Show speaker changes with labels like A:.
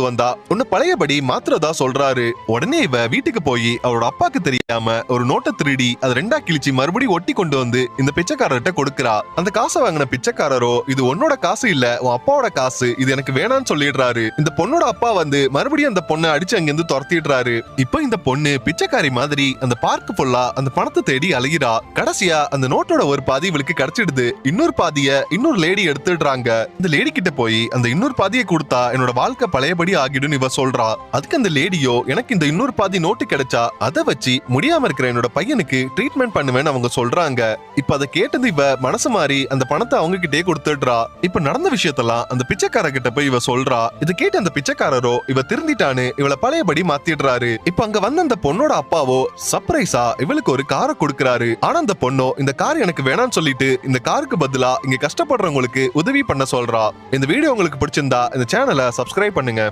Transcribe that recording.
A: கொண்டு வந்தா உன்னை பழையபடி மாத்திரதா சொல்றாரு. உடனே இவ வீட்டுக்கு போய் அவரோட அப்பாக்கு தெரியாம ஒரு நோட்டை திருடி அதை ரெண்டா கிழிச்சு மறுபடியும் ஒட்டி கொண்டு வந்து இந்த பிச்சைக்காரர்கிட்ட கொடுக்கறா. அந்த காசை வாங்கின பிச்சைக்காரரோ இது உன்னோட காசு இல்ல உன் அப்பாவோட காசு, இது எனக்கு வேணாம்னு சொல்லிடுறாரு. இந்த பொண்ணோட அப்பா வந்து மறுபடியும் அந்த பொண்ணை அடிச்சு அங்கிருந்து துரத்திடுறாரு. இப்போ இந்த பொண்ணு பிச்சைக்காரி மாதிரி அந்த பார்க் ஃபுல்லா அந்த பணத்தை தேடி அலைகிறா. கடைசியா அந்த நோட்டோட ஒரு பாதி இவளுக்கு கிடைச்சிடுது. இன்னொரு பாதிய இன்னொரு லேடி எடுத்துடுறாங்க. இந்த லேடி கிட்ட போய் அந்த இன்னொரு பாதியை கொடுத்தா என்னோட வாழ்க்கை பழையபடி ஆகிடும் இவ சொல்றா. அதுக்கு அந்த லேடியோ எனக்கு இந்த இன்னொரு பாதி நோட்டு கிடைச்சா அதை வச்சு முடியாம இருக்கிற என்னோட பையனுக்கு ட்ரீட்மெண்ட் பண்ணுவேன்னு அவங்க சொல்றாங்க. இப்ப அதை கேட்டது இவ மனசு மாறி அந்த பணத்தை அவங்க கிட்டே கொடுத்துடுறா. இப்ப நடந்த விஷயத்தெல்லாம் அந்த பிச்சைக்கார கிட்ட போய் இவ சொல்றா. இதை கேட்டு அந்த பிச்சைக்காரரோ இவ திருந்திட்டான்னு இவளை பழையபடி மாத்திடுறாரு. இப்ப அங்க வந்த அந்த பொண்ணோட அப்பாவோ சர்ப்ரைஸா இவளுக்கு ஒரு காரை கொடுக்கறாரு. ஆனா அந்த பொண்ணோ இந்த கார் எனக்கு வேணாம்னு சொல்லிட்டு இந்த காருக்கு பதிலா இங்க கஷ்டப்படுறவங்களுக்கு உதவி பண்ண சொல்றா. இந்த வீடியோ உங்களுக்கு பிடிச்சிருந்தா இந்த சேனலை சப்ஸ்கிரைப் பண்ணுங்க.